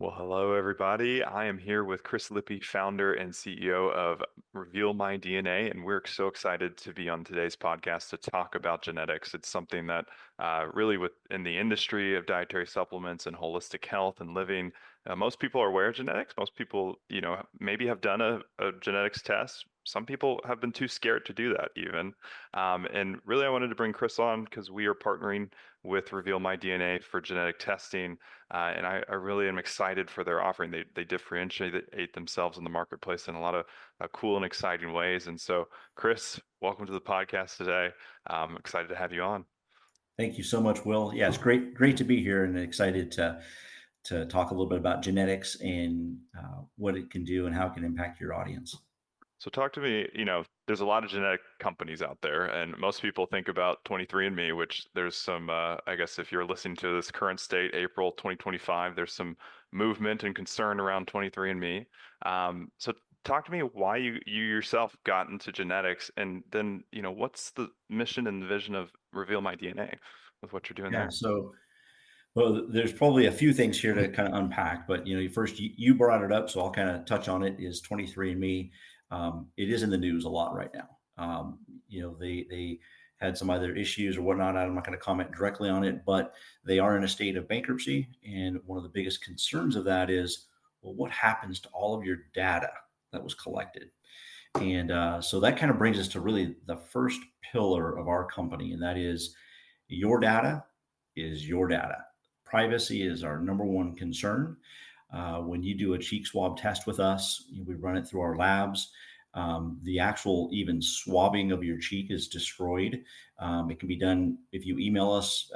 Well, hello, everybody. I am here with Chris Lippe, founder and CEO of Reveal My DNA, and we're so excited to be on today's podcast to talk about genetics. It's something that really within the industry of dietary supplements and holistic health and living, most people are aware of genetics. Most people, maybe have done a genetics test. Some people have been too scared to do that even. And really, I wanted to bring Chris on because we are partnering with Reveal My DNA for genetic testing. And I really am excited for their offering. They differentiate themselves in the marketplace in a lot of cool and exciting ways. And so, Chris, welcome to the podcast today. I'm excited to have you on. Thank you so much, Will. Yeah, it's great to be here, and excited to talk a little bit about genetics and what it can do and how it can impact your audience. So talk to me, there's a lot of genetic companies out there, and most people think about 23andMe, which there's some, I guess if you're listening to this current state, April 2025, there's some movement and concern around 23andMe. So talk to me why you yourself got into genetics, and then, what's the mission and the vision of Reveal My DNA with what you're doing Yeah, there? so well, there's probably a few things here to kind of unpack, but first you brought it up, so I'll kind of touch on it. Is 23andMe? It is in the news a lot right now. They had some other issues or whatnot. I'm not going to comment directly on it, but they are in a state of bankruptcy, and one of the biggest concerns of that is, well, what happens to all of your data that was collected? And so that kind of brings us to really the first pillar of our company, and that is your data is your data. Privacy is our number one concern. When you do a cheek swab test with us, we run it through our labs. The actual even swabbing of your cheek is destroyed. It can be done if you email us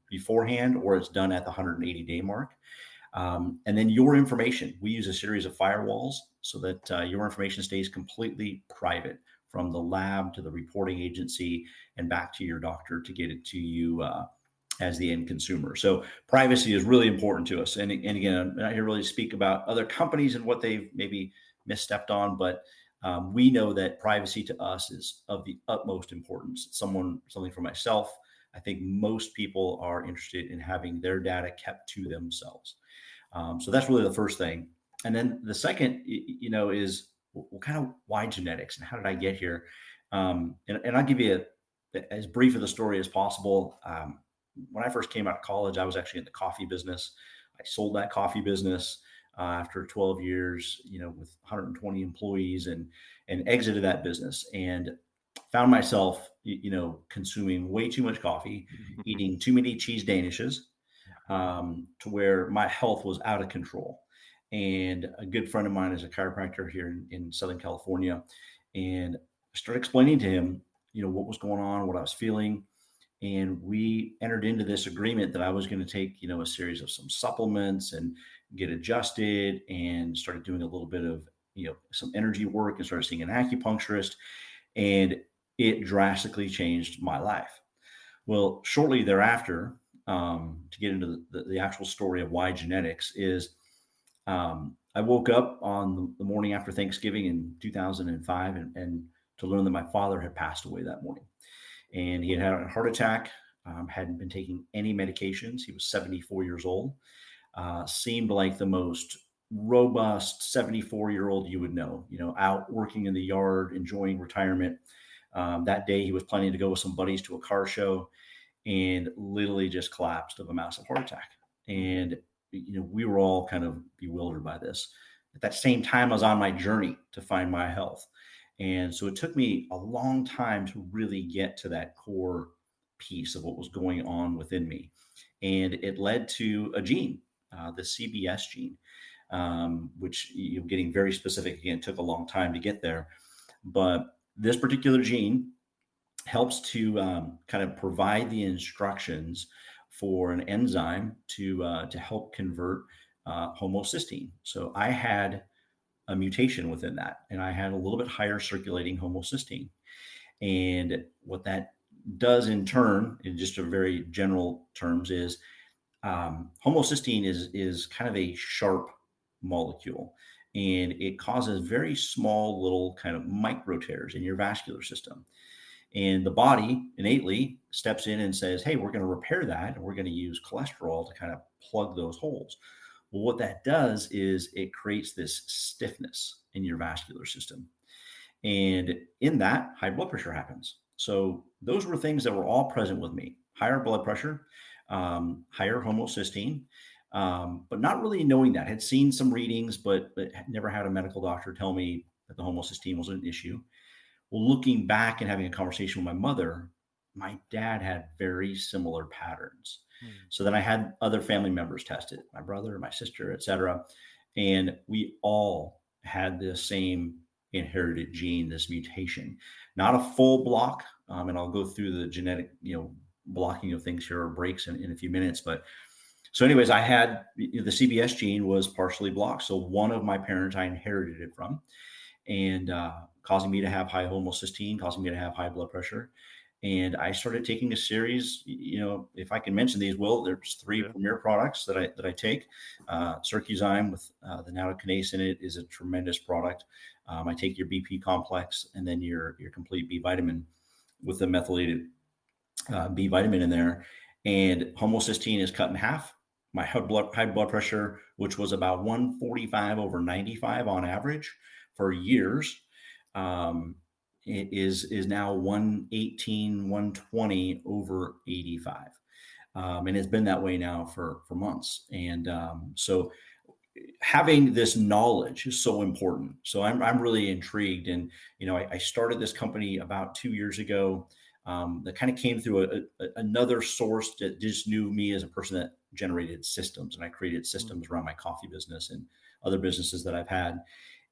beforehand, or it's done at the 180-day mark. And then your information, we use a series of firewalls so that your information stays completely private from the lab to the reporting agency and back to your doctor to get it to you as the end consumer. So privacy is really important to us. And again, I'm not here really to speak about other companies and what they've maybe misstepped on, but we know that privacy to us is of the utmost importance. Something for myself, I think most people are interested in having their data kept to themselves. So that's really the first thing. And then the second, is well, kind of why genetics and how did I get here? And I'll give you as brief of the story as possible. When I first came out of college, I was actually in the coffee business. I sold that coffee business after 12 years, with 120 employees, and exited that business and found myself, consuming way too much coffee, eating too many cheese danishes, to where my health was out of control. And a good friend of mine is a chiropractor here in Southern California. And I started explaining to him, what was going on, what I was feeling. And we entered into this agreement that I was going to take, a series of some supplements and get adjusted, and started doing a little bit of, some energy work, and started seeing an acupuncturist. And it drastically changed my life. Well, shortly thereafter, to get into the actual story of why genetics is, I woke up on the morning after Thanksgiving in 2005, and to learn that my father had passed away that morning. And he had had a heart attack, hadn't been taking any medications. He was 74 years old, seemed like the most robust 74-year-old you would know, out working in the yard, enjoying retirement. That day, he was planning to go with some buddies to a car show, and literally just collapsed of a massive heart attack. And, we were all kind of bewildered by this. At that same time, I was on my journey to find my health. And so it took me a long time to really get to that core piece of what was going on within me. And it led to a gene, the CBS gene, which, getting very specific again, took a long time to get there. But this particular gene helps to kind of provide the instructions for an enzyme to help convert homocysteine. So I had a mutation within that, and I had a little bit higher circulating homocysteine. And what that does in turn, in just a very general terms, is homocysteine is kind of a sharp molecule, and it causes very small little kind of micro tears in your vascular system. And the body innately steps in and says, hey, we're going to repair that. And we're going to use cholesterol to kind of plug those holes. Well, what that does is it creates this stiffness in your vascular system. And in that, high blood pressure happens. So those were things that were all present with me: higher blood pressure, higher homocysteine, but not really knowing that. Had seen some readings, but had never had a medical doctor tell me that the homocysteine was an issue. Well, looking back and having a conversation with my mother, my dad had very similar patterns. Mm. So then I had other family members tested, my brother, my sister, etc. And we all had this same inherited gene, this mutation, not a full block. And I'll go through the genetic, blocking of things here or breaks in a few minutes. But so, anyways, I had the CBS gene was partially blocked. So one of my parents I inherited it from, and causing me to have high homocysteine, causing me to have high blood pressure. And I started taking a series. If I can mention these, Will, there's three Yeah. premier products that I take. Circuzyme with the nattokinase in it is a tremendous product. I take your BP complex and then your complete B vitamin with the methylated B vitamin in there, and homocysteine is cut in half. My high blood pressure, which was about 145 over 95 on average for years, um, is now 118, 120 over 85. And it's been that way now for months. And so having this knowledge is so important. So I'm really intrigued, and I started this company about 2 years ago. That kind of came through another source that just knew me as a person that generated systems, and I created Mm. systems around my coffee business and other businesses that I've had,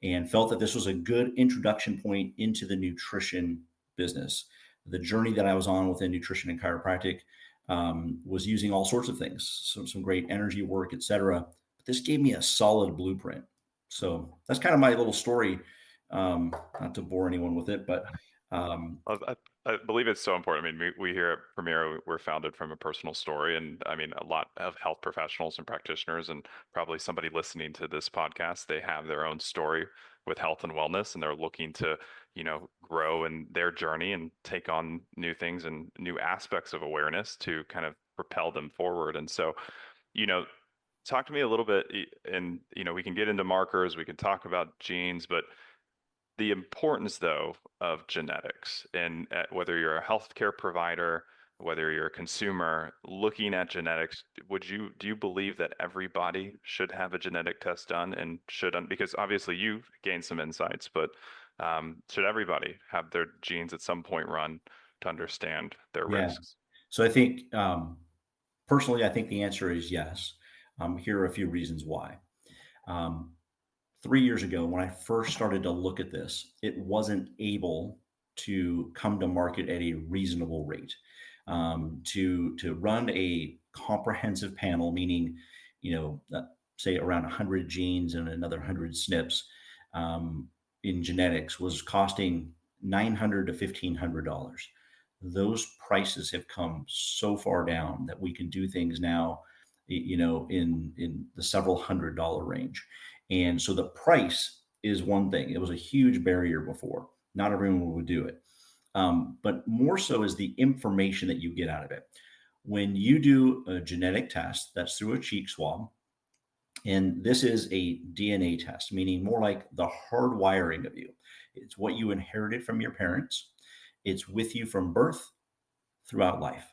and felt that this was a good introduction point into the nutrition business. The journey that I was on within nutrition and chiropractic was using all sorts of things, some great energy work, etc. But this gave me a solid blueprint. So that's kind of my little story. Not to bore anyone with it, but um, I believe it's so important. I mean, we here at Premier, we're founded from a personal story. And I mean, a lot of health professionals and practitioners, and probably somebody listening to this podcast, they have their own story with health and wellness, and they're looking to, grow in their journey and take on new things and new aspects of awareness to kind of propel them forward. And so, you know, talk to me a little bit, and, we can get into markers, we can talk about genes, but the importance though of genetics, and whether you're a healthcare provider, whether you're a consumer looking at genetics, do you believe that everybody should have a genetic test done, and because obviously you've gained some insights, but should everybody have their genes at some point run to understand their yeah. risks? So I think personally, I think the answer is yes. Here are a few reasons why. Um, 3 years ago, when I first started to look at this, it wasn't able to come to market at a reasonable rate. To run a comprehensive panel, meaning, say around 100 genes and another 100 SNPs in genetics, was costing $900 to $1,500. Those prices have come so far down that we can do things now, in the several $100 range. And so the price is one thing. It was a huge barrier before. Not everyone would do it. But more so is the information that you get out of it. When you do a genetic test, that's through a cheek swab, and this is a DNA test, meaning more like the hardwiring of you. It's what you inherited from your parents, it's with you from birth throughout life.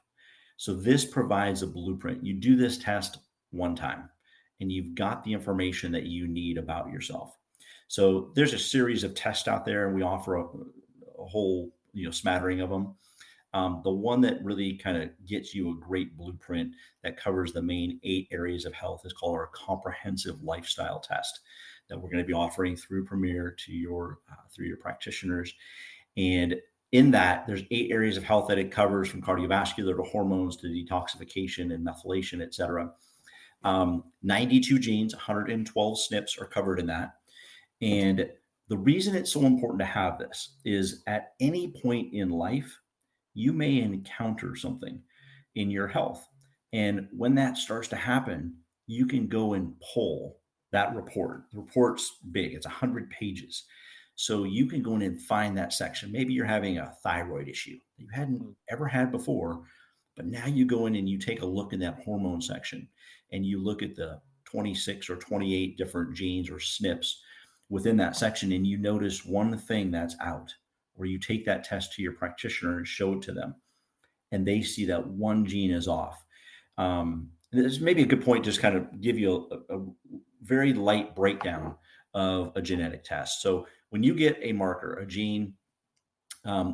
So this provides a blueprint. You do this test one time and you've got the information that you need about yourself. So there's a series of tests out there, and we offer a whole smattering of them. The one that really kind of gets you a great blueprint that covers the main 8 areas of health is called our comprehensive lifestyle test that we're going to be offering through Premier to your through your practitioners. And in that, there's 8 areas of health that it covers, from cardiovascular to hormones to detoxification and methylation, et cetera. 92 genes, 112 SNPs are covered in that. And the reason it's so important to have this is at any point in life, you may encounter something in your health. And when that starts to happen, you can go and pull that report. The report's big, it's 100 pages. So you can go in and find that section. Maybe you're having a thyroid issue that you hadn't Mm. ever had before, but now you go in and you take a look in that hormone section and you look at the 26 or 28 different genes or SNPs within that section, and you notice one thing that's out, or you take that test to your practitioner and show it to them, and they see that one gene is off. This is maybe a good point, just kind of give you a very light breakdown of a genetic test. So when you get a marker, a gene,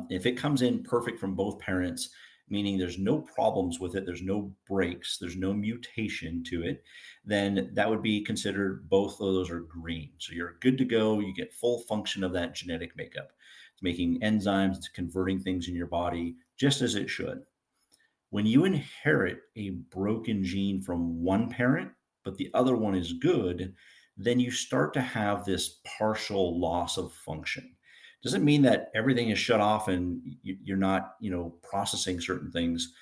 if it comes in perfect from both parents, meaning there's no problems with it, there's no breaks, there's no mutation to it, then that would be considered both of those are green. So you're good to go. You get full function of that genetic makeup. It's making enzymes, it's converting things in your body just as it should. When you inherit a broken gene from one parent, but the other one is good, then you start to have this partial loss of function. Doesn't mean that everything is shut off and you're not, processing certain things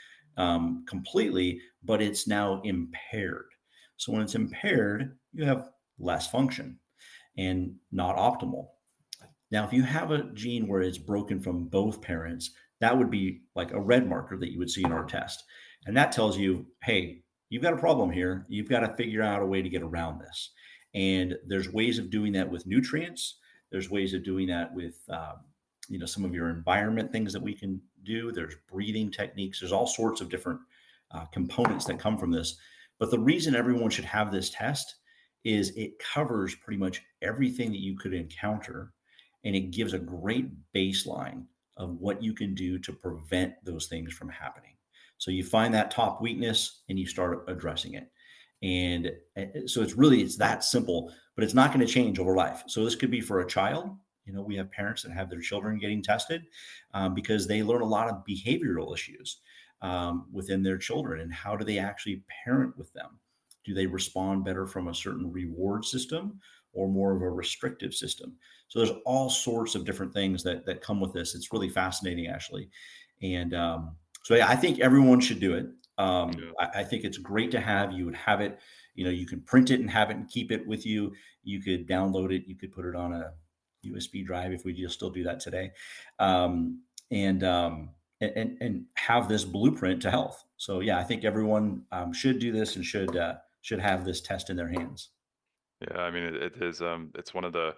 completely, but it's now impaired. So when it's impaired, you have less function and not optimal. Now, if you have a gene where it's broken from both parents, that would be like a red marker that you would see in our test. And that tells you, hey, you've got a problem here. You've got to figure out a way to get around this. And there's ways of doing that with nutrients. There's ways of doing that with, some of your environment things that we can do. There's breathing techniques. There's all sorts of different components that come from this. But the reason everyone should have this test is it covers pretty much everything that you could encounter, and it gives a great baseline of what you can do to prevent those things from happening. So you find that top weakness and you start addressing it. And so it's that simple, but it's not going to change over life. So this could be for a child. We have parents that have their children getting tested because they learn a lot of behavioral issues within their children. And how do they actually parent with them? Do they respond better from a certain reward system or more of a restrictive system? So there's all sorts of different things that come with this. It's really fascinating, actually. And so yeah, I think everyone should do it. Yeah. I think it's great to have. You would have it. You can print it and have it and keep it with you. You could download it. You could put it on a USB drive if we just still do that today, and and have this blueprint to health. So yeah, I think everyone should do this and should have this test in their hands. Yeah, I mean, it is, it's one of the,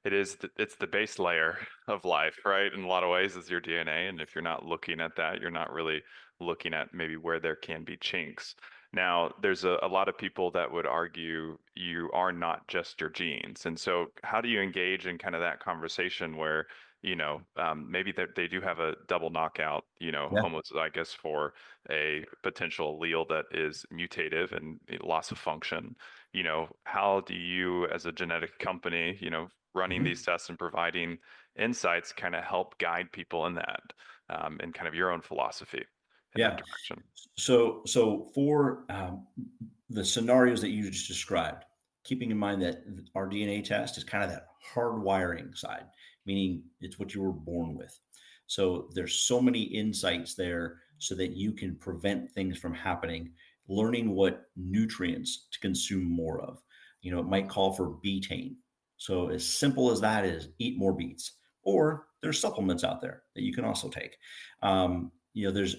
it's the base layer of life, right? In a lot of ways, is your DNA. And if you're not looking at that, you're not really looking at maybe where there can be chinks. Now, there's a lot of people that would argue you are not just your genes. And so how do you engage in kind of that conversation where, maybe that they do have a double knockout, Yeah. homozygous for a potential allele that is mutative and loss of function? How do you, as a genetic company, running Mhm. these tests and providing insights, kind of help guide people in that, and kind of your own philosophy in that Yeah. direction? So for the scenarios that you just described, keeping in mind that our DNA test is kind of that hardwiring side, meaning it's what you were born with. So there's so many insights there so that you can prevent things from happening, learning what nutrients to consume more of. It might call for betaine. So as simple as that is, eat more beets. Or there's supplements out there that you can also take. There's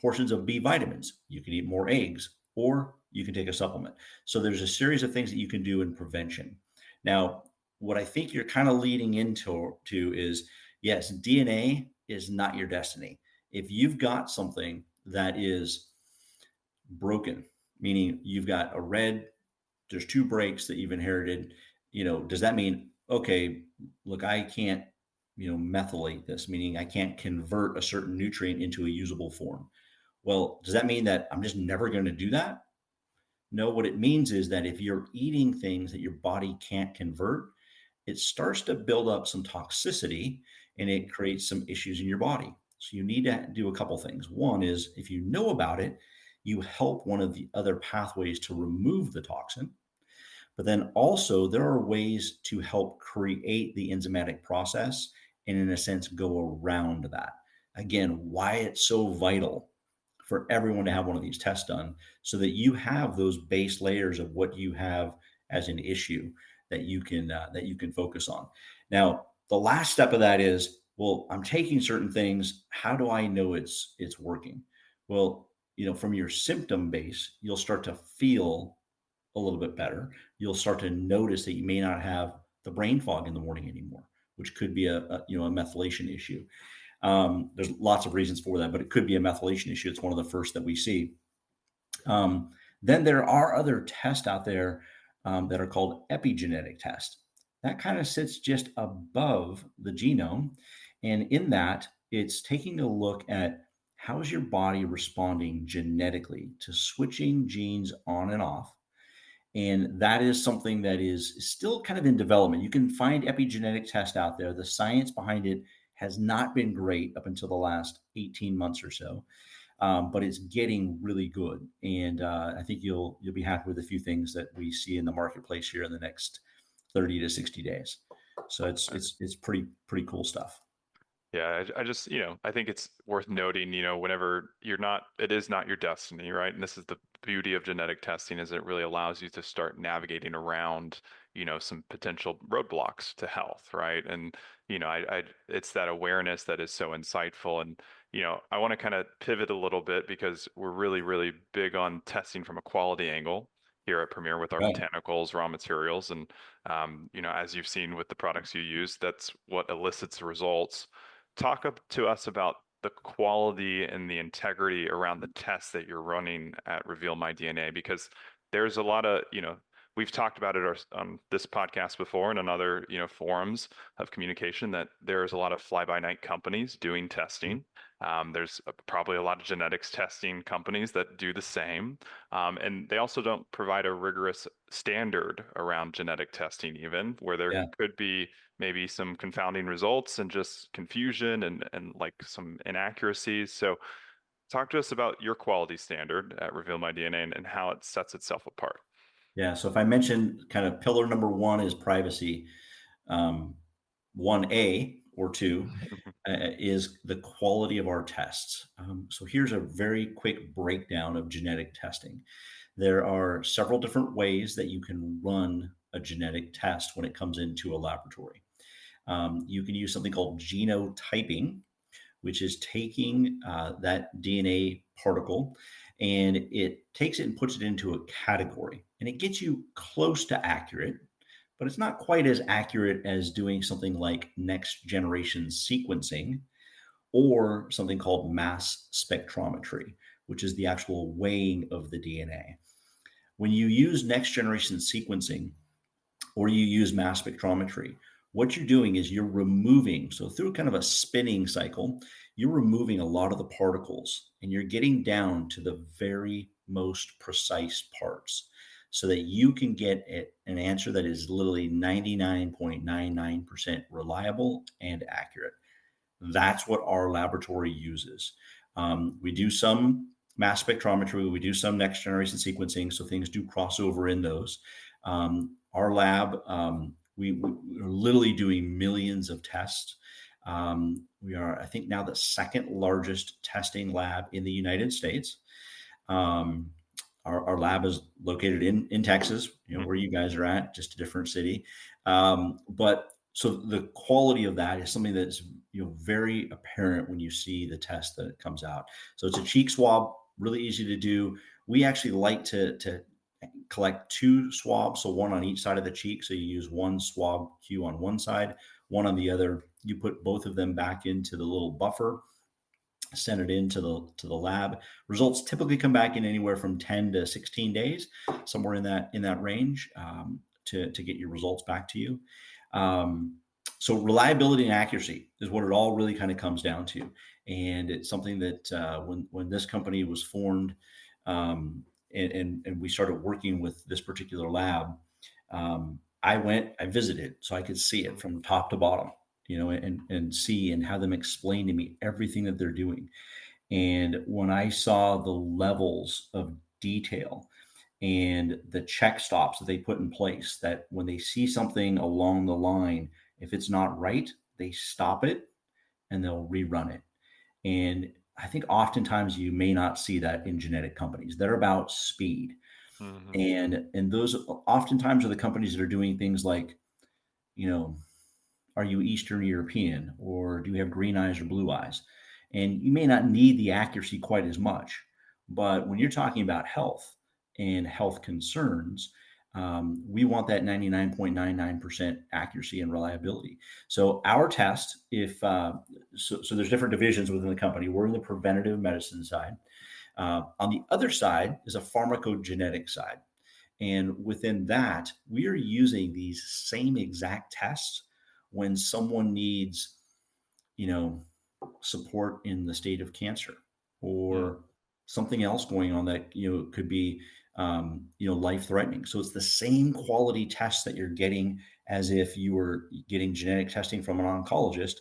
portions of B vitamins. You can eat more eggs, or you can take a supplement. So there's a series of things that you can do in prevention. Now, what I think you're kind of leading into is yes, DNA is not your destiny. If you've got something that is broken, meaning you've got there's two breaks that you've inherited, does that mean, okay, look, I can't, methylate this, meaning I can't convert a certain nutrient into a usable form? Well, does that mean that I'm just never going to do that? No, what it means is that if you're eating things that your body can't convert, it starts to build up some toxicity and it creates some issues in your body. So you need to do a couple things. One is if you know about it, you help one of the other pathways to remove the toxin. But then also, there are ways to help create the enzymatic process and, in a sense, go around that. Again, why it's so vital for everyone to have one of these tests done so that you have those base layers of what you have as an issue that you can focus on. Now, the last step of that is, well, I'm taking certain things. How do I know it's working? Well, from your symptom base, you'll start to feel a little bit better, you'll start to notice that you may not have the brain fog in the morning anymore, which could be a methylation issue. There's lots of reasons for that, but it could be a methylation issue. It's one of the first that we see. Um, then there are other tests out there that are called epigenetic tests. That kind of sits just above the genome. And in that, it's taking a look at how is your body responding genetically to switching genes on and off. And that is something that is still kind of in development. You can find epigenetic tests out there. The science behind it has not been great up until the last 18 months or so, but it's getting really good. And I think you'll be happy with a few things that we see in the marketplace here in the next 30 to 60 days. So it's pretty cool stuff. Yeah, I just, I think it's worth noting, whenever it is not your destiny, right? And this is the beauty of genetic testing is it really allows you to start navigating around, some potential roadblocks to health, right? And, it's that awareness that is so insightful. And, I want to kind of pivot a little bit because we're really, really big on testing from a quality angle here at Premier with our Right. botanicals, raw materials, and as you've seen with the products you use, that's what elicits the results. Talk up to us about the quality and the integrity around the tests that you're running at Reveal My DNA, because there's a lot of, we've talked about it on this podcast before and on other, forums of communication that there's a lot of fly-by-night companies doing testing. There's probably a lot of genetics testing companies that do the same. And they also don't provide a rigorous standard around genetic testing, even where there Yeah. could be maybe some confounding results and just confusion and like some inaccuracies. So talk to us about your quality standard at Reveal My DNA and how it sets itself apart. Yeah. So if I mention kind of pillar number one is privacy, um, 1A or two is the quality of our tests. So here's a very quick breakdown of genetic testing. There are several different ways that you can run a genetic test when it comes into a laboratory. You can use something called genotyping, which is taking that DNA particle and it takes it and puts it into a category. And it gets you close to accurate, but it's not quite as accurate as doing something like next generation sequencing or something called mass spectrometry, which is the actual weighing of the DNA. When you use next generation sequencing, or you use mass spectrometry, what you're doing is you're removing, so through kind of a spinning cycle, you're removing a lot of the particles and you're getting down to the very most precise parts so that you can get an answer that is literally 99.99% reliable and accurate. That's what our laboratory uses. We do some mass spectrometry, we do some next generation sequencing, so things do cross over in those. Our lab, we're literally doing millions of tests. We are, I think, now the second largest testing lab in the United States. Um, our lab is located in Texas, where you guys are at, just a different city. But so the quality of that is something that's very apparent when you see the test that it comes out. So it's a cheek swab, really easy to do. We actually like to collect two swabs, so one on each side of the cheek. So you use one swab cue on one side, one on the other. You put both of them back into the little buffer, send it into the lab. Results typically come back in anywhere from 10 to 16 days, somewhere in that range, to get your results back to you. So reliability and accuracy is what it all really kind of comes down to, and it's something that when this company was formed, and we started working with this particular lab, I visited so I could see it from top to bottom, and see and have them explain to me everything that they're doing. And when I saw the levels of detail and the check stops that they put in place, that when they see something along the line, if it's not right, they stop it and they'll rerun it. And I think oftentimes you may not see that in genetic companies. They're about speed. Mm-hmm. And those oftentimes are the companies that are doing things like, you know, are you Eastern European or do you have green eyes or blue eyes? And you may not need the accuracy quite as much. But when you're talking about health and health concerns, We want that 99.99% accuracy and reliability. So our test, if so there's different divisions within the company. We're in the preventative medicine side. On the other side is a pharmacogenetic side. And within that, we are using these same exact tests when someone needs, you know, support in the state of cancer Mm, or something else going on that, could be, life threatening. So it's the same quality test that you're getting as if you were getting genetic testing from an oncologist.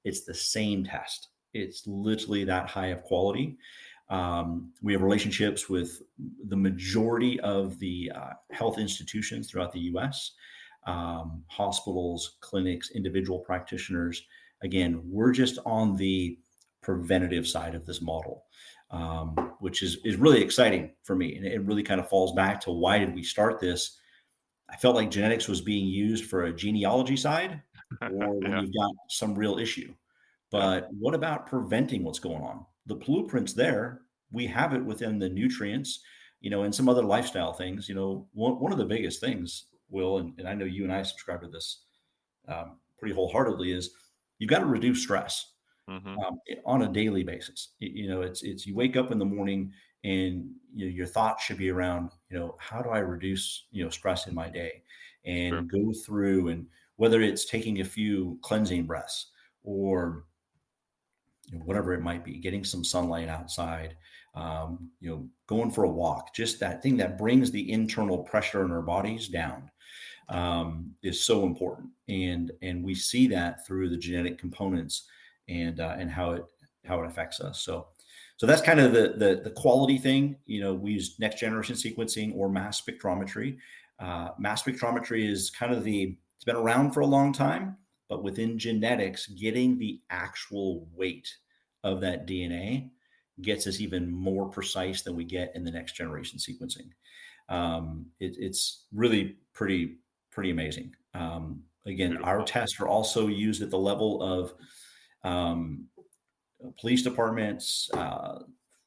It's the same test. It's literally that high of quality. We have relationships with the majority of the health institutions throughout the US, hospitals, clinics, individual practitioners. Again, we're just on the preventative side of this model, which is really exciting for me. And it really kind of falls back to why did we start this? I felt like genetics was being used for a genealogy side or when yeah, you've got some real issue. yeah, But what about preventing what's going on? The blueprint's there. We have it within the nutrients, and some other lifestyle things. One of the biggest things, Will, and I know you and I subscribe to this pretty wholeheartedly, is you've got to reduce stress hmm on a daily basis. It's you wake up in the morning and your thoughts should be around, how do I reduce stress in my day, sure, and go through, and whether it's taking a few cleansing breaths or whatever it might be, getting some sunlight outside, going for a walk, just that thing that brings the internal pressure in our bodies down, is so important. And we see that through the genetic components and how it affects us. So that's kind of the quality thing. We use next generation sequencing or mass spectrometry. Mass spectrometry is kind of it's been around for a long time, but within genetics, getting the actual weight of that DNA gets us even more precise than we get in the next generation sequencing. It's really pretty amazing. Again, our beautiful. tests are also used at the level of um, police departments,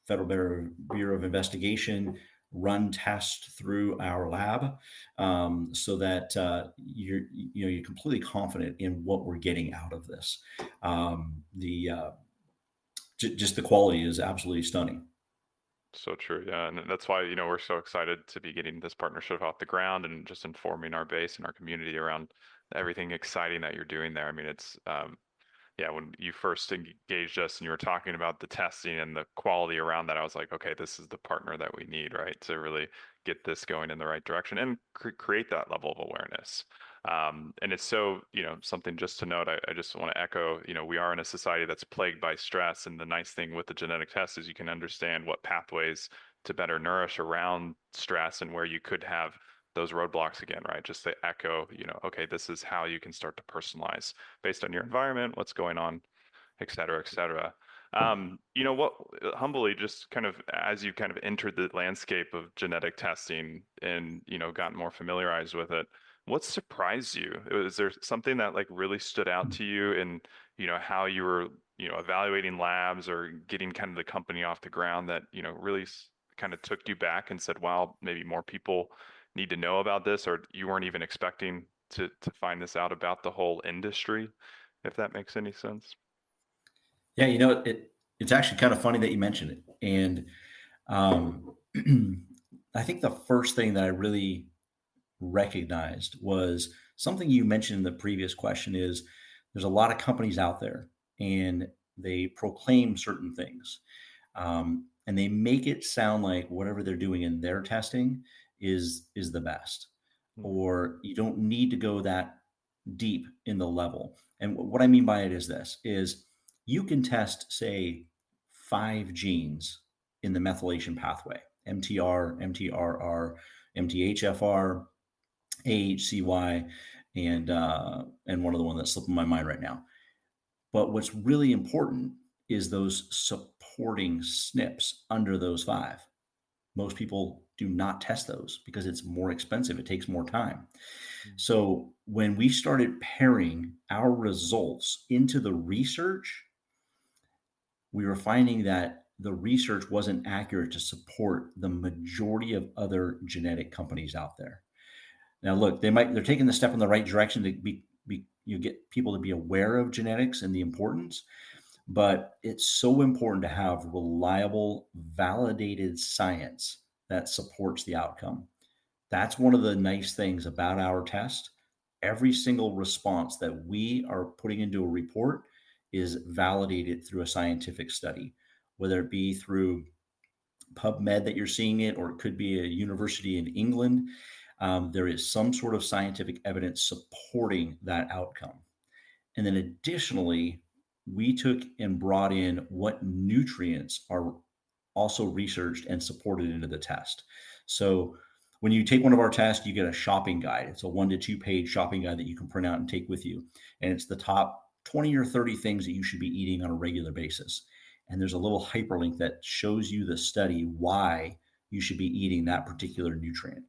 Federal Bureau of Investigation run tests through our lab, so that you're completely confident in what we're getting out of this. The Just the quality is absolutely stunning. So true. Yeah. And that's why, we're so excited to be getting this partnership off the ground and just informing our base and our community around everything exciting that you're doing there. I mean, yeah, when you first engaged us and you were talking about the testing and the quality around that, I was like, okay, this is the partner that we need, right, to really get this going in the right direction and create that level of awareness. And it's so, something just to note, I just want to echo, we are in a society that's plagued by stress. And the nice thing with the genetic test is you can understand what pathways to better nourish around stress and where you could have those roadblocks again, right? Just to echo, okay, this is how you can start to personalize based on your environment, what's going on, et cetera, et cetera. What humbly, just kind of as you kind of entered the landscape of genetic testing and gotten more familiarized with it, what surprised you? Is there something that like really stood out to you in how you were evaluating labs or getting kind of the company off the ground that really kind of took you back and said, wow, maybe more people need to know about this, or you weren't even expecting to find this out about the whole industry, if that makes any sense? Yeah, it's actually kind of funny that you mentioned it. And um, I think the first thing that I really recognized was something you mentioned in the previous question is there's a lot of companies out there and they proclaim certain things, and they make it sound like whatever they're doing in their testing is the best, Mm, or you don't need to go that deep in the level. And what I mean by it is this is you can test, say, 5 genes in the methylation pathway: MTR, MTRR, MTHFR, AHCY, and one of the one that's slipping my mind right now. But what's really important is those supporting SNPs under those five. Most people do not test those because it's more expensive. It takes more time. mm, So when we started pairing our results into the research, we were finding that the research wasn't accurate to support the majority of other genetic companies out there. Now, look, they're taking the step in the right direction to you get people to be aware of genetics and the importance, but it's so important to have reliable, validated science that supports the outcome. That's one of the nice things about our test. Every single response that we are putting into a report is validated through a scientific study, whether it be through PubMed that you're seeing it, or it could be a university in England. There is some sort of scientific evidence supporting that outcome. And then additionally, we took and brought in what nutrients are also researched and supported into the test. So when you take one of our tests, you get a shopping guide. It's a 1 to 2 page shopping guide that you can print out and take with you. And it's the top 20 or 30 things that you should be eating on a regular basis. And there's a little hyperlink that shows you the study why you should be eating that particular nutrient.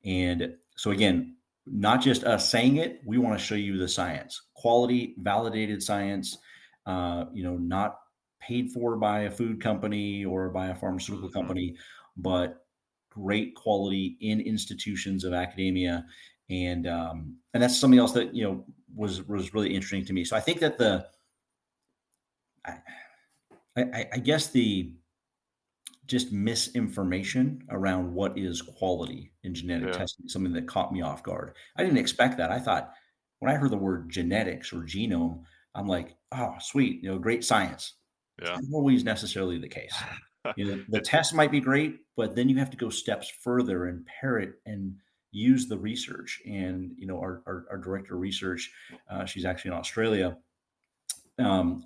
And so again, not just us saying it, we want to show you the science, quality, validated science, not paid for by a food company or by a pharmaceutical Mhm. company, but great quality in institutions of academia. And that's something else that, was really interesting to me. So I think that I, I guess the just misinformation around what is quality in genetic Yeah, testing, something that caught me off guard. I didn't expect that. I thought when I heard the word genetics or genome, I'm like, oh, sweet, great science. It's yeah. not always necessarily the case. The It, test might be great, but then you have to go steps further and pair it and use the research. And our director of research, she's actually in Australia. um,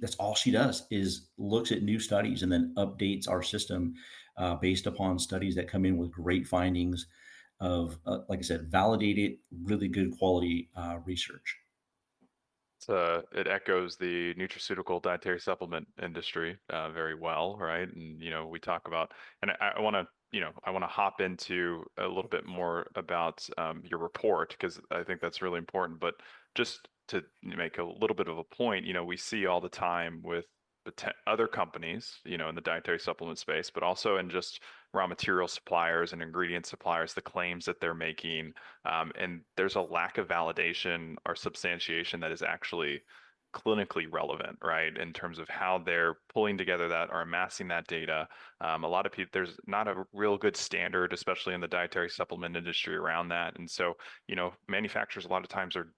that's all she does is looks at new studies and then updates our system based upon studies that come in with great findings of, like I said, validated, really good quality research. it echoes the nutraceutical dietary supplement industry very well, right? And we talk about, and I want to, I want to hop into a little bit more about your report because I think that's really important. But just to make a little bit of a point, we see all the time with other companies, in the dietary supplement space, but also in just raw material suppliers and ingredient suppliers, the claims that they're making, and there's a lack of validation or substantiation that is actually clinically relevant, right? In terms of how they're pulling together that or amassing that data. A lot of people, there's not a real good standard, especially in the dietary supplement industry around that. And so, manufacturers a lot of times are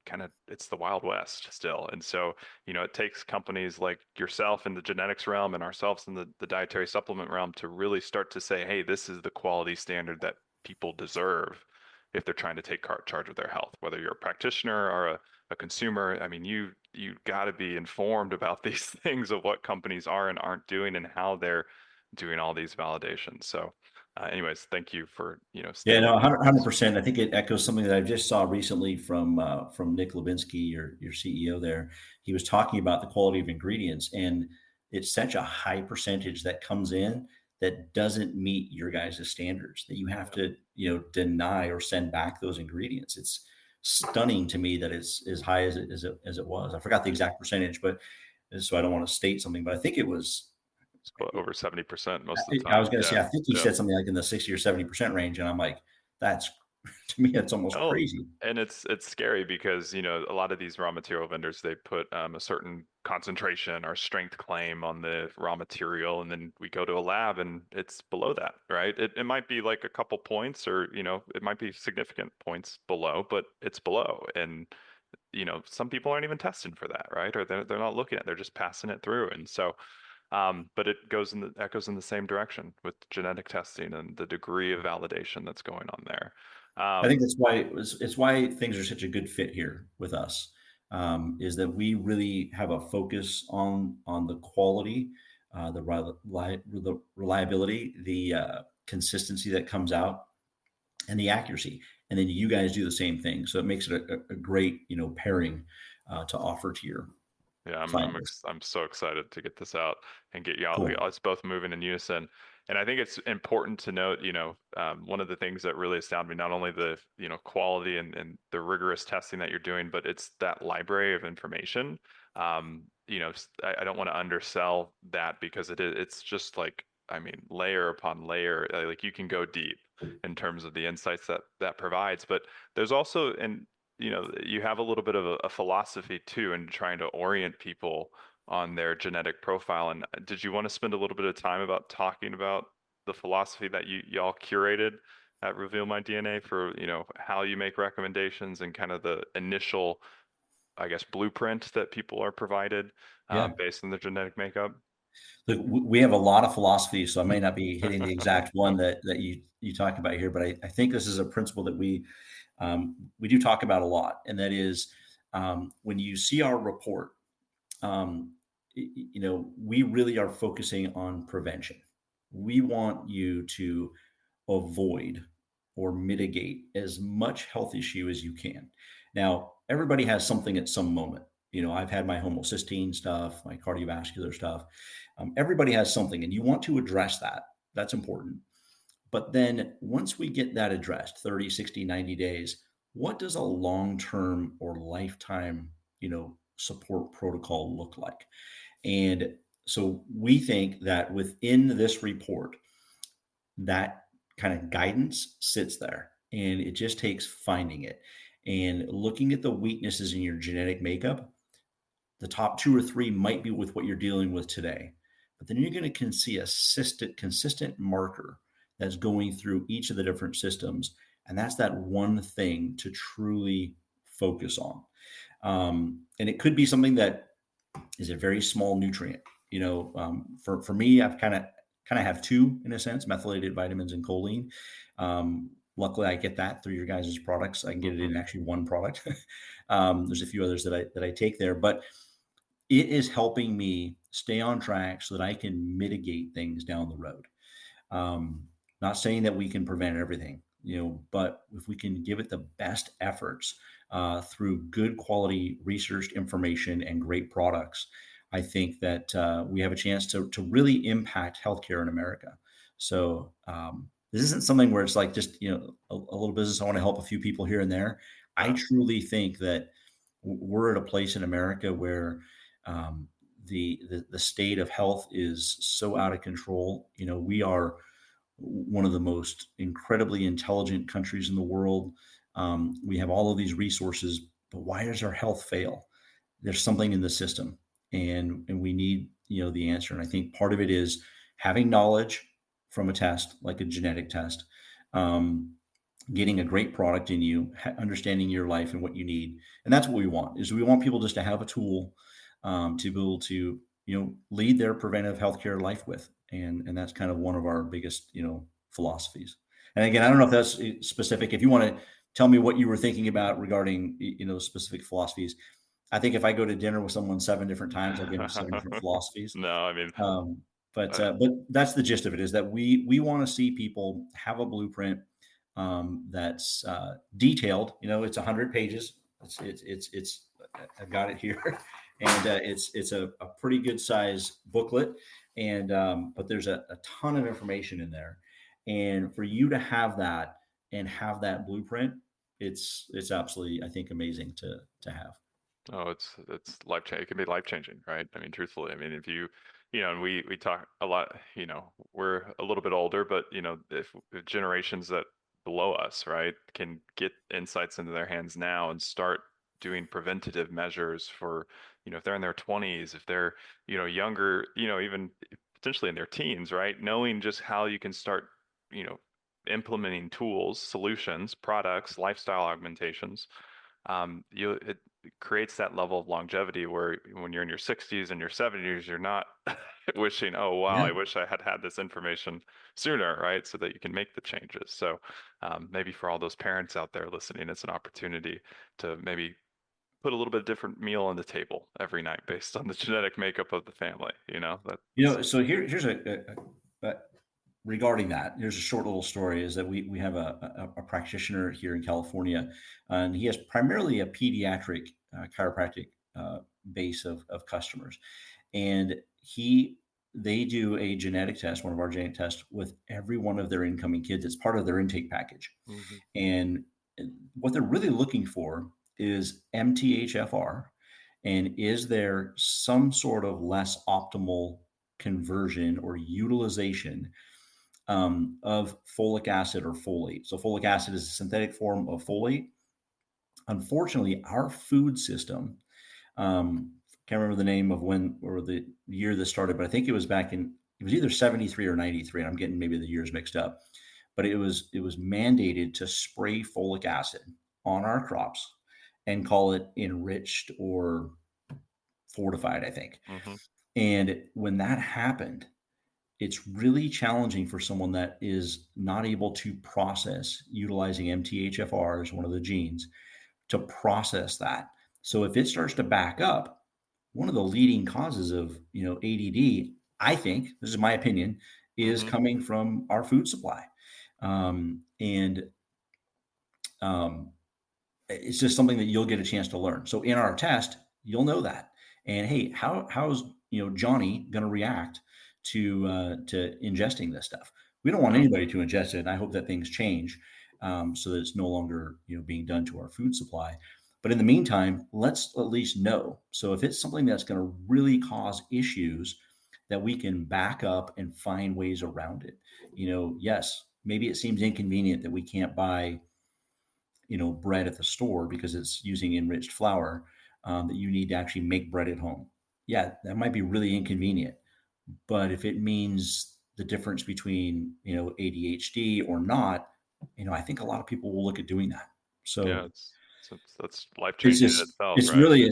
it's the Wild West still. And so, it takes companies like yourself in the genetics realm and ourselves in the dietary supplement realm to really start to say, hey, this is the quality standard that people deserve if they're trying to take charge of their health, whether you're a practitioner or a consumer. I mean, you got to be informed about these things of what companies are and aren't doing and how they're doing all these validations. So, anyways, thank you for Yeah, no, standing up for us. 100%. I think it echoes something that I just saw recently from Nick Levinsky, your CEO there. He was talking about the quality of ingredients, and it's such a high percentage that comes in that doesn't meet your guys' standards that you have Yep. to, deny or send back those ingredients. It's stunning to me that it's as high as it was. I forgot the exact percentage, but so I don't want to state something, but I think it was. It's over 70% most of the I was time. going to say, Yeah. I think he Yeah. said something like in the 60 or 70% range, and I'm like, that's to me, that's almost Oh, crazy. and it's scary because a lot of these raw material vendors they put a certain concentration or strength claim on the raw material, and then we go to a lab and it's below that, right? It might be like a couple points, or it might be significant points below, but it's below, and some people aren't even testing for that, right? Or they're not looking at, they're just passing it through, and so. But it goes in the echoes in the same direction with genetic testing and the degree of validation that's going on there. I think Um, that's why it's why things are such a good fit here with us, is that we really have a focus on the quality, the reliability, the consistency that comes out, and the accuracy. And then you guys do the same thing, so it makes it a great pairing to offer to your Yeah, client list. I'm so excited to get this out and get y'all Cool. us both moving in unison. And I think it's important to note, one of the things that really astounded me, not only the quality and the rigorous testing that you're doing, but it's that library of information. I don't want to undersell that because it's just like I mean, layer upon layer. Like you can go deep in terms of the insights that that provides, but there's also, and you have a little bit of a philosophy too in trying to orient people on their genetic profile. And did you want to spend a little bit of time about talking about the philosophy that y'all curated at Reveal My DNA for, how you make recommendations and kind of the initial, I guess, blueprint that people are provided Yeah. based on their genetic makeup? Look, we have a lot of philosophies, so I may not be hitting the exact one that you talk about here, but I think this is a principle that we do talk about a lot, and that is when you see our report, we really are focusing on prevention. We want you to avoid or mitigate as much health issue as you can. Now, everybody has something at some moment. I've had my homocysteine stuff, my cardiovascular stuff. Everybody has something, and you want to address that. That's important. But then once we get that addressed, 30, 60, 90 days, what does a long term or lifetime, support protocol look like? And so we think that within this report, that kind of guidance sits there and it just takes finding it and looking at the weaknesses in your genetic makeup. The top two or three might be with what you're dealing with today, but then you're going to see a consistent marker that's going through each of the different systems. And that's that one thing to truly focus on. And it could be something that is a very small nutrient. For me, I've kind of have two in a sense: methylated vitamins and choline. Luckily, I get that through your guys' products. I can get it Hmm. in actually one product. There's a few others that I take there, but it is helping me stay on track so that I can mitigate things down the road. Um, Not saying that we can prevent everything, but if we can give it the best efforts through good quality researched information and great products, I think that we have a chance to really impact healthcare in America. So this isn't something where it's like just a little business. I want to help a few people here and there. I Yeah. truly think that we're at a place in America where um, the state of health is so out of control. We are one of the most incredibly intelligent countries in the world. We have all of these resources, but why does our health fail? There's something in the system, and we need the answer. And I think part of it is having knowledge from a test, like a genetic test, um, getting a great product in you, understanding your life and what you need, and that's what we want. Is we want people just to have a tool to be able to lead their preventive healthcare life with, and that's kind of one of our biggest philosophies. And again, I don't know if that's specific. If you want to tell me what you were thinking about regarding specific philosophies, I think if I go to dinner with someone 7 different times, I'll give them 7 different philosophies. No, I mean, Um, but uh, that's the gist of it. Is that we want to see people have a blueprint that's detailed. It's 100 pages. It's I've got it here, and it's a pretty good size booklet, and but there's a ton of information in there, and for you to have that and have that blueprint, it's absolutely, I think, amazing to have. oh, it's life changing. It can be life changing, right? I mean, truthfully, I mean, if and we talk a lot. We're a little bit older, but if generations that below us, right, can get insights into their hands now and start doing preventative measures for, if they're in their 20s, if they're, younger, even potentially in their teens, right, knowing just how you can start, you know, implementing tools, solutions, products, lifestyle augmentations, it creates that level of longevity where when you're in your 60s and your 70s, you're not wishing, oh, wow, Yeah. I wish I had had this information sooner, right? So that you can make the changes. So maybe for all those parents out there listening, it's an opportunity to maybe put a little bit different meal on the table every night based on the genetic makeup of the family, that's So here's a regarding that. Here's a short little story: is that we have a practitioner here in California, and he has primarily a pediatric chiropractic base of customers, and they do a genetic test, one of our genetic tests, with every one of their incoming kids. It's part of their intake package, Mhm. and what they're really looking for is MTHFR, and is there some sort of less optimal conversion or utilization of folic acid or folate. So, folic acid is a synthetic form of folate. Unfortunately, our food system, can't remember the name of when or the year this started, but I think it was back in, it was either 73 or 93. And I'm getting maybe the years mixed up, but it was mandated to spray folic acid on our crops and call it enriched or fortified, I think. Hmm. And when that happened, it's really challenging for someone that is not able to process utilizing MTHFR as one of the genes to process that. So if it starts to back up, one of the leading causes of ADD, I think this is my opinion, is Hmm. coming from our food supply, and um, it's just something that you'll get a chance to learn. So in our test, you'll know that. And hey, how's Johnny going to react to ingesting this stuff? We don't want Yeah. anybody to ingest it, and I hope that things change so that it's no longer being done to our food supply. But in the meantime, let's at least know. So if it's something that's going to really cause issues, that we can back up and find ways around it. Yes, maybe it seems inconvenient that we can't buy bread at the store because it's using enriched flour, that you need to actually make bread at home. Yeah, that might be really inconvenient, but if it means the difference between ADHD or not, I think a lot of people will look at doing that. Yeah. So That's life it's changing in just itself, it's right? really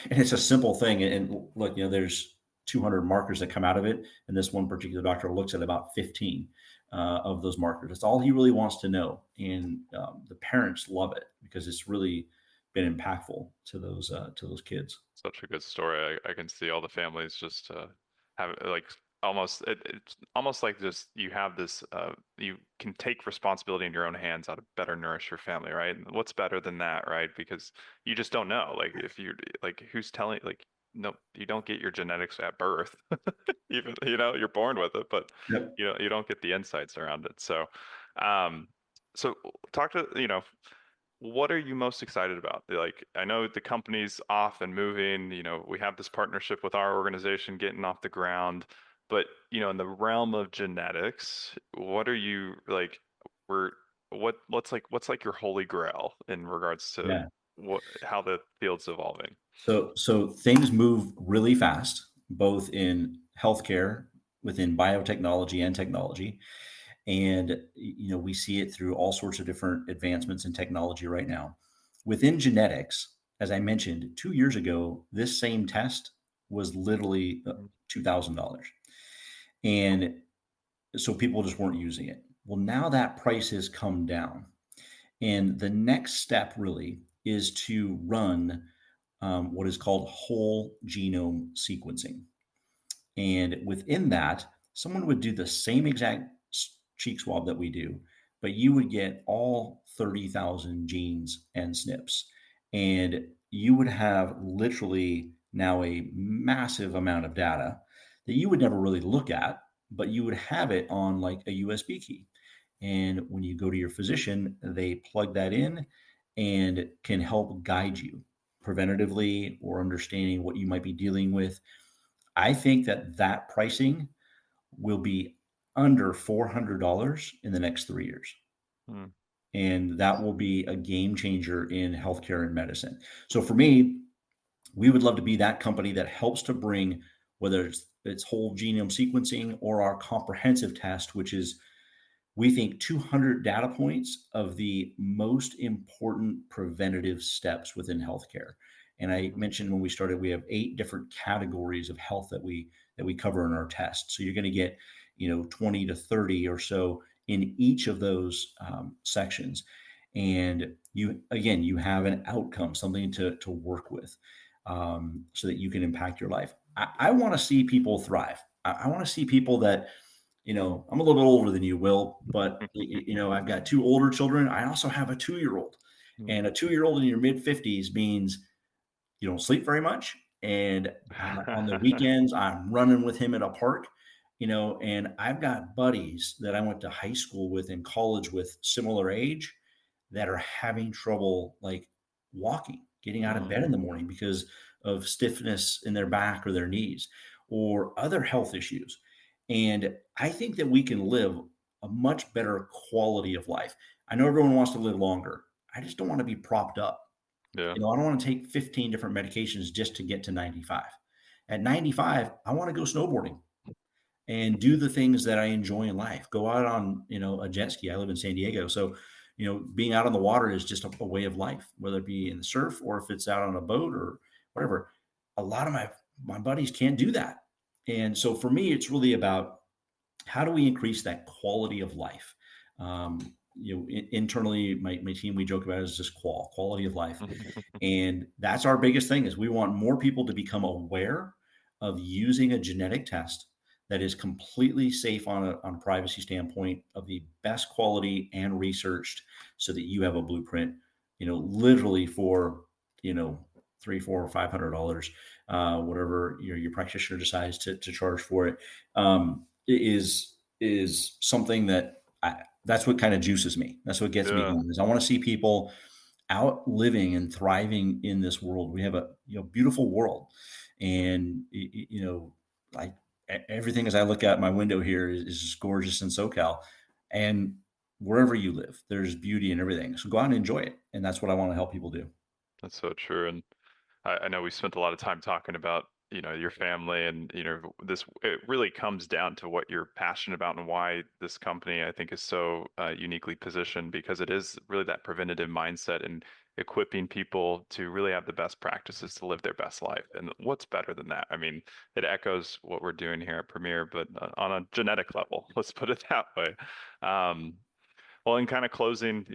it's a simple thing. And look, there's 200 markers that come out of it, and this one particular doctor looks at about 15 of those markers. That's all he really wants to know, and the parents love it because it's really been impactful to those kids. Such a good story. I can see all the families just have like it's almost like just you have this you can take responsibility in your own hands how to better nourish your family, right? And what's better than that, right? Because you just don't know. Like if you like who's telling like no, you don't get your genetics at birth. Even you're born with it, but Yep. you don't get the insights around it. Um so talk to what are you most excited about? Like, I know the company's off and moving, we have this partnership with our organization getting off the ground, but, in the realm of genetics, what are you like, we're, what's like your holy grail in regards to Yeah. how the field's evolving? So things move really fast, both in healthcare, within biotechnology and technology. And we see it through all sorts of different advancements in technology right now. Within genetics, as I mentioned, 2 years ago, this same test was literally Mhm. $2,000. And so people just weren't using it. Well, now that price has come down. And the next step really is to run what is called whole genome sequencing. And within that, someone would do the same exact cheek swab that we do, but you would get all 30,000 genes and SNPs. And you would have literally now a massive amount of data that you would never really look at, but you would have it on like a USB key. And when you go to your physician, they plug that in and can help guide you preventatively or understanding what you might be dealing with. I think that pricing will be under $400 in the next 3 years. Mm. And that will be a game changer in healthcare and medicine. So for me, we would love to be that company that helps to bring, whether it's whole genome sequencing or our comprehensive test, which is, we think, 200 data points of the most important preventative steps within healthcare. And I Mm. mentioned when we started, we have 8 different categories of health that we cover in our test. So you're going to get 20 to 30 or so in each of those sections. And you have an outcome, something to work with, so that you can impact your life. I want to see people thrive. I want to see people that, I'm a little bit older than you, Will, but I've got 2 older children. I also have a 2-year-old, and a 2-year-old in your mid 50s means you don't sleep very much. And on the weekends, I'm running with him at a park, and I've got buddies that I went to high school with and college with similar age that are having trouble like walking, getting out of Mm. bed in the morning because of stiffness in their back or their knees. or other health issues. And I think that we can live a much better quality of life. I know everyone wants to live longer. I just don't want to be propped up. Yeah. I don't want to take 15 different medications just to get to 95. At 95, I want to go snowboarding and do the things that I enjoy in life. Go out on, a jet ski. I live in San Diego. So, being out on the water is just a way of life, whether it be in the surf or if it's out on a boat or whatever. A lot of my buddies can't do that. And so for me, it's really about how do we increase that quality of life? Internally, my team, we joke about it as just quality of life. And that's our biggest thing is we want more people to become aware of using a genetic test that is completely safe on a privacy standpoint of the best quality and researched so that you have a blueprint, literally for, you know, three, four, or $500, whatever your practitioner decides to charge for it, is something that that's what kind of juices me. That's what gets me Yeah. going is I want to see people out living and thriving in this world. We have a beautiful world, and like everything as I look out my window here is just gorgeous in SoCal, and wherever you live, there's beauty in everything. So go out and enjoy it, and that's what I want to help people do. That's so true. And I know we spent a lot of time talking about, your family and, this, it really comes down to what you're passionate about and why this company, I think, is so uniquely positioned because it is really that preventative mindset and equipping people to really have the best practices to live their best life. And what's better than that? I mean, it echoes what we're doing here at Premier, but on a genetic level, let's put it that way. Um, well, in kind of closing,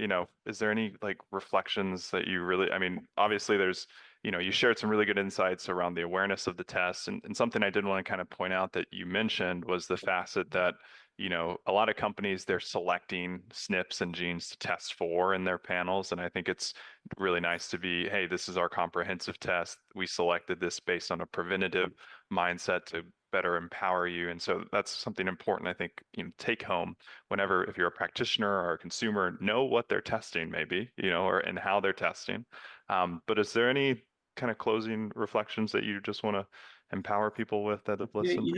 is there any like reflections that you really, I mean, obviously there's, you shared some really good insights around the awareness of the test. And something I did want to kind of point out that you mentioned was the facet that, a lot of companies, they're selecting SNPs and genes to test for in their panels. And I think it's really nice to be, hey, this is our comprehensive test. We selected this based on a preventative mindset to better empower you. And so that's something important, I think, take home whenever, if you're a practitioner or a consumer, know what they're testing maybe, or and how they're testing. But is there any kind of closing reflections that you just want to empower people with that have Yeah, listened?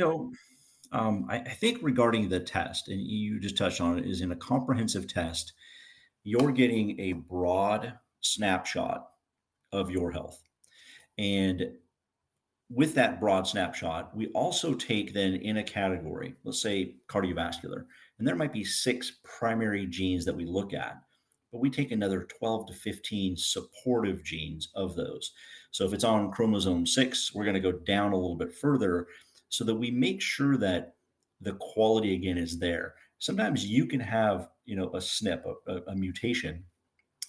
I think regarding the test, and you just touched on it, is in a comprehensive test, you're getting a broad snapshot of your health. And with that broad snapshot, we also take then in a category, let's say cardiovascular, and there might be six primary genes that we look at, but we take another 12 to 15 supportive genes of those. So if it's on chromosome 6, we're going to go down a little bit further so that we make sure that the quality again is there. Sometimes you can have, a SNP, a mutation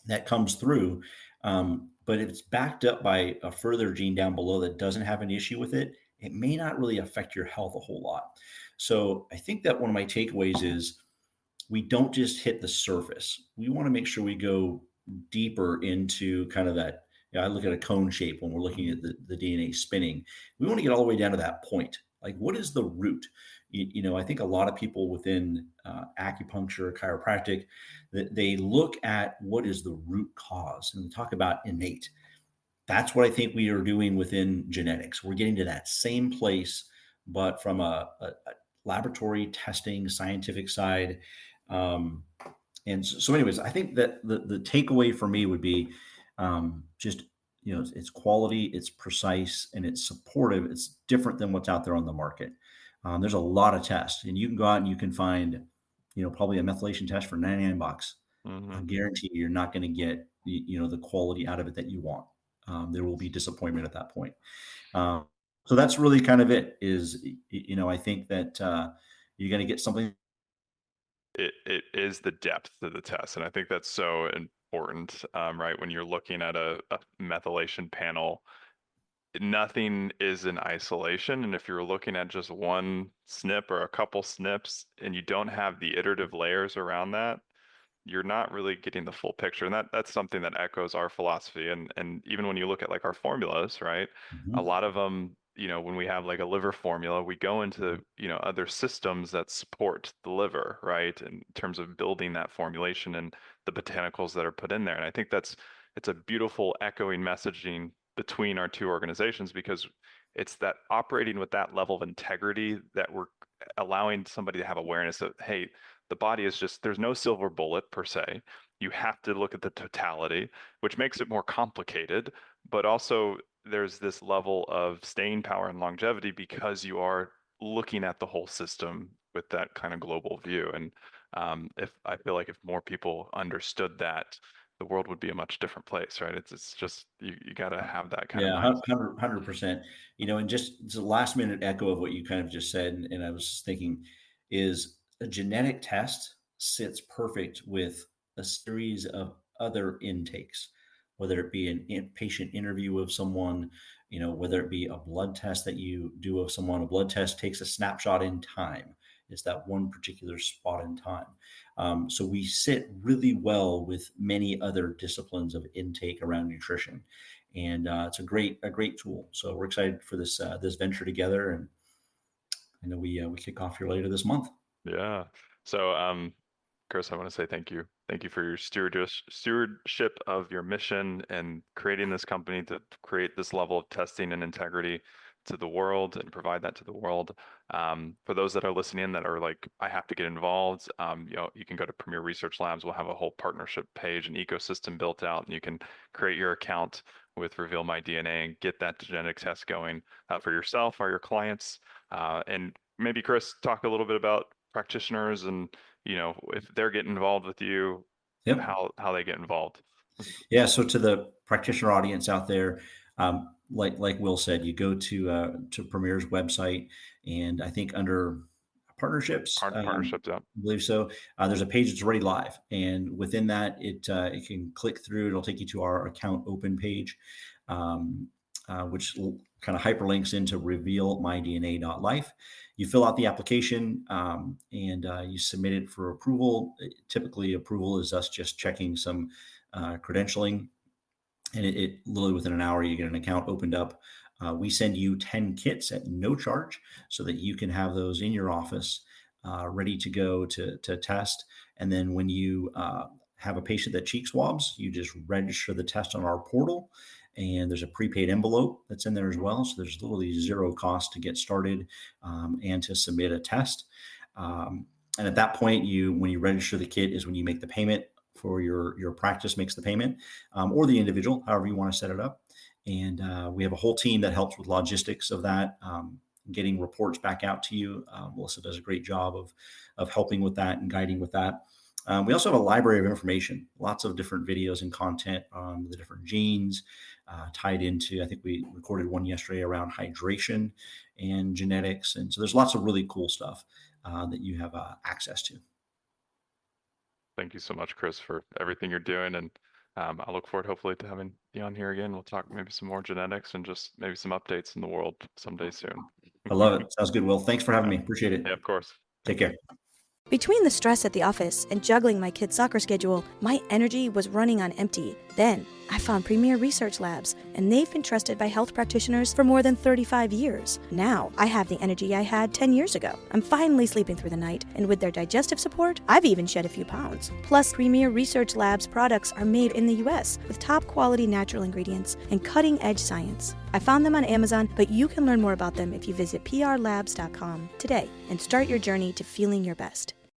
that comes through. But if it's backed up by a further gene down below that doesn't have an issue with it, it may not really affect your health a whole lot. So I think that one of my takeaways is we don't just hit the surface. We want to make sure we go deeper into kind of that. I look at a cone shape when we're looking at the DNA spinning. We want to get all the way down to that point. Like, what is the root? I think a lot of people within acupuncture, chiropractic, that they look at what is the root cause and talk about innate. That's what I think we are doing within genetics. We're getting to that same place, but from a laboratory testing, scientific side. Um, and so, anyways, I think that the takeaway for me would be just, it's quality, it's precise, and it's supportive. It's different than what's out there on the market. There's a lot of tests, and you can go out and you can find, probably a methylation test for $99. I Hmm. guarantee you're not going to get, the quality out of it that you want. There will be disappointment at that point. Um, so that's really kind of it. I think that you're going to get something. It is the depth of the test. And I think that's so important, right? When you're looking at a methylation panel, nothing is in isolation. And if you're looking at just one SNP or a couple SNPs and you don't have the iterative layers around that, you're not really getting the full picture. And that's something that echoes our philosophy. And even when you look at like our formulas, right? A Mhm. lot of them, when we have like a liver formula, we go into, other systems that support the liver, right? In terms of building that formulation and the botanicals that are put in there. And I think it's a beautiful echoing messaging between our two organizations because it's that operating with that level of integrity that we're allowing somebody to have awareness of, hey, the body is just, there's no silver bullet per se. You have to look at the totality, which makes it more complicated, but also there's this level of staying power and longevity because you are looking at the whole system with that kind of global view. And if I feel like if more people understood that, the world would be a much different place, right? It's just you got to have that kind of Yeah, mindset. 100%. And just the last minute echo of what you kind of just said, and I was thinking, is a genetic test sits perfect with a series of other intakes, whether it be an patient interview of someone, whether it be a blood test that you do of someone. A blood test takes a snapshot in time. It's that one particular spot in time. So we sit really well with many other disciplines of intake around nutrition, and it's a great tool. So we're excited for this venture together, and I know we kick off here later this month. Yeah. So, Chris, I want to say thank you. Thank you for your stewardship of your mission and creating this company to create this level of testing and integrity to the world and provide that to the world. For those that are listening in that are like, I have to get involved, you can go to Premier Research Labs. We'll have a whole partnership page and ecosystem built out, and you can create your account with Reveal My DNA and get that genetic test going for yourself or your clients. And maybe Chris, talk a little bit about practitioners and if they're getting involved with you, Yep. how they get involved. Yeah. So to the practitioner audience out there, like Will said, you go to Premier's website, and I think under partnerships, Partnerships, yeah. I believe so. There's a page that's already live, and within that, it can click through. It'll take you to our account open page, um, which kind of hyperlinks into revealmydna.life. You fill out the application, and you submit it for approval. Typically, approval is us just checking some credentialing, and it literally within an hour you get an account opened up. We send you 10 kits at no charge so that you can have those in your office, ready to go to test. And then when you have a patient that cheek swabs, you just register the test on our portal, and there's a prepaid envelope that's in there as well. So there's literally zero cost to get started, and to submit a test. And at that point, when you register the kit is when you make the payment. For your practice makes the payment, or the individual, however you want to set it up. And we have a whole team that helps with logistics of that, getting reports back out to you. Melissa does a great job of helping with that and guiding with that. We also have a library of information, lots of different videos and content on the different genes, tied into, I think we recorded one yesterday around hydration and genetics. And so there's lots of really cool stuff that you have access to. Thank you so much, Chris, for everything you're doing. And I look forward, hopefully, to having you on here again. We'll talk maybe some more genetics and just maybe some updates in the world someday soon. I love it. Sounds good, Will. Thanks for having me. Appreciate it. Yeah, of course. Take care. Between the stress at the office and juggling my kids' soccer schedule, my energy was running on empty. Then, I found Premier Research Labs, and they've been trusted by health practitioners for more than 35 years. Now, I have the energy I had 10 years ago. I'm finally sleeping through the night, and with their digestive support, I've even shed a few pounds. Plus, Premier Research Labs products are made in the U.S. with top-quality natural ingredients and cutting-edge science. I found them on Amazon, but you can learn more about them if you visit prlabs.com today and start your journey to feeling your best.